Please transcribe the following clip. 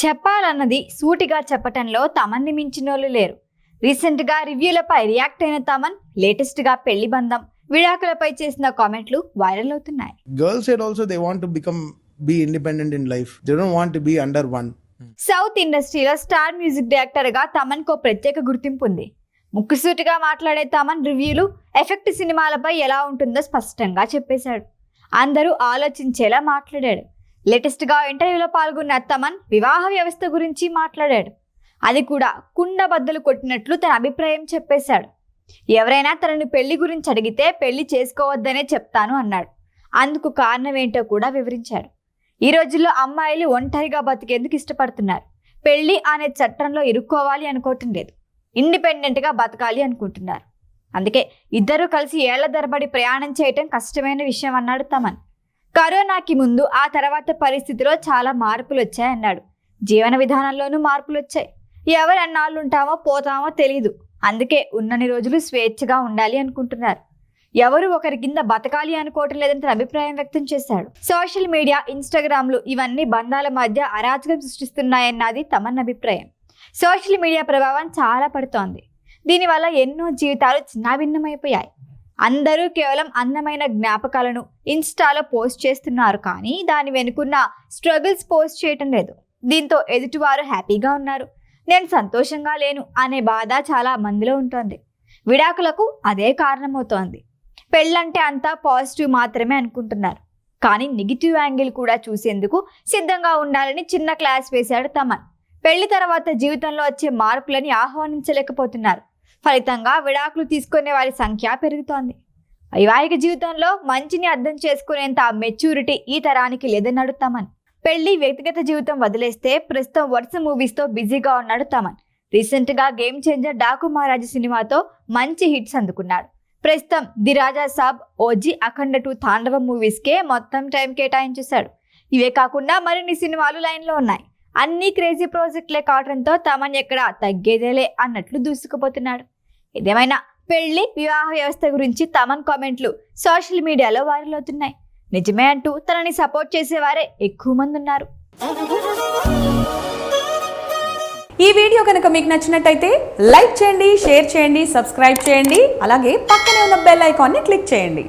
చెప్పాలన్నది సూటిగా చెప్పటంలో తమన్ని మించినోళ్ళు లేరు. రీసెంట్గా రివ్యూలపై రియాక్ట్ అయిన తమన్ లేటెస్ట్గా పెళ్లి బంధం విడాకులపై చేసిన కామెంట్లు వైరల్ అవుతున్నాయి. Girls said also they want to be independent in life. They don't want to be under one. South ఇండస్ట్రీలో స్టార్ మ్యూజిక్ డైరెక్టర్ గా తమన్ కో ప్రత్యేక గుర్తింపు ఉంది. ముక్కుసూటిగా మాట్లాడే తమన్ రివ్యూలు ఎఫెక్ట్ సినిమాలపై ఎలా ఉంటుందో స్పష్టంగా చెప్పేశాడు. అందరూ ఆలోచించేలా మాట్లాడాడు. లేటెస్ట్ గా ఇంటర్వ్యూలో పాల్గొన్న తమన్ వివాహ వ్యవస్థ గురించి మాట్లాడాడు. అది కూడా కుండ బద్దలు కొట్టినట్లు తన అభిప్రాయం చెప్పేశాడు. ఎవరైనా తనని పెళ్లి గురించి అడిగితే పెళ్లి చేసుకోవద్దనే చెప్తాను అన్నాడు. అందుకు కారణం ఏంటో కూడా వివరించాడు. ఈ రోజుల్లో అమ్మాయిలు ఒంటరిగా బతికేందుకు ఇష్టపడుతున్నారు. పెళ్లి అనే చట్టంలో ఇరుక్కోవాలి అనుకోవటం లేదు. ఇండిపెండెంట్గా బతకాలి అనుకుంటున్నారు. అందుకే ఇద్దరూ కలిసి ఏళ్ల తరబడి ప్రయాణం చేయటం కష్టమైన విషయం అన్నాడు తమన్. కరోనాకి ముందు ఆ తర్వాత పరిస్థితిలో చాలా మార్పులు వచ్చాయన్నాడు. జీవన విధానంలోనూ మార్పులు వచ్చాయి. ఎవరు అన్నాళ్ళు ఉంటామో పోతామో తెలీదు. అందుకే ఉన్నన్ని రోజులు స్వేచ్ఛగా ఉండాలి అనుకుంటున్నారు. ఎవరు ఒకరి కింద బతకాలి అనుకోవటం లేదని తన అభిప్రాయం వ్యక్తం చేశాడు. సోషల్ మీడియా, ఇన్స్టాగ్రామ్లు ఇవన్నీ బంధాల మధ్య అరాచకం సృష్టిస్తున్నాయన్నది తమన్ అభిప్రాయం. సోషల్ మీడియా ప్రభావం చాలా పడుతోంది. దీనివల్ల ఎన్నో జీవితాలు చిన్నాభిన్నమైపోయాయి. అందరూ కేవలం అందమైన జ్ఞాపకాలను ఇన్స్టాలో పోస్ట్ చేస్తున్నారు, కానీ దాని వెనుకున్న స్ట్రగుల్స్ పోస్ట్ చేయటం లేదు. దీంతో ఎదుటివారు హ్యాపీగా ఉన్నారు, నేను సంతోషంగా లేను అనే బాధ చాలా మందిలో ఉంటుంది. విడాకులకు అదే కారణమవుతోంది. పెళ్ళంటే అంతా పాజిటివ్ మాత్రమే అనుకుంటున్నారు, కానీ నెగిటివ్ యాంగిల్ కూడా చూసేందుకు సిద్ధంగా ఉండాలని చిన్న క్లాస్ వేశాడు తమన్. పెళ్లి తర్వాత జీవితంలో వచ్చే మార్పులని ఆహ్వానించలేకపోతున్నారు. ఫలితంగా విడాకులు తీసుకునే వారి సంఖ్య పెరుగుతోంది. వైవాహిక జీవితంలో మంచిని అర్థం చేసుకునేంత మెచ్యూరిటీ ఈ తరానికి లేదన్నాడు తమన్. పెళ్లి, వ్యక్తిగత జీవితం వదిలేస్తే ప్రస్తుతం వరుస మూవీస్తో బిజీగా ఉన్నాడు తమన్. రీసెంట్గా గేమ్ చేంజర్ డాకు మహారాజు సినిమాతో మంచి హిట్స్ అందుకున్నాడు. ప్రస్తుతం ది రాజా సాబ్, ఓజీ, అఖండ 2 తాండవ మూవీస్కే మొత్తం టైం కేటాయించేశాడు. ఇవే కాకుండా మరిన్ని సినిమాలు లైన్లో ఉన్నాయి. అన్ని క్రేజీ ప్రాజెక్టులే కావడంతో తమన్ ఎక్కడ తగ్గేదేలే అన్నట్లు దూసుకుపోతున్నాడు. ఏదేమైనా పెళ్లి, వివాహ వ్యవస్థ గురించి తమన్ కామెంట్లు సోషల్ మీడియాలో వైరల్ అవుతున్నాయి. నిజమే అంటూ తనని సపోర్ట్ చేసేవారే ఎక్కువ మంది ఉన్నారు. ఈ వీడియో కనుక మీకు నచ్చినట్టయితే లైక్ చేయండి, షేర్ చేయండి, సబ్స్క్రైబ్ చేయండి. అలాగే పక్కనే ఉన్న బెల్ ఐకాన్ని క్లిక్ చేయండి.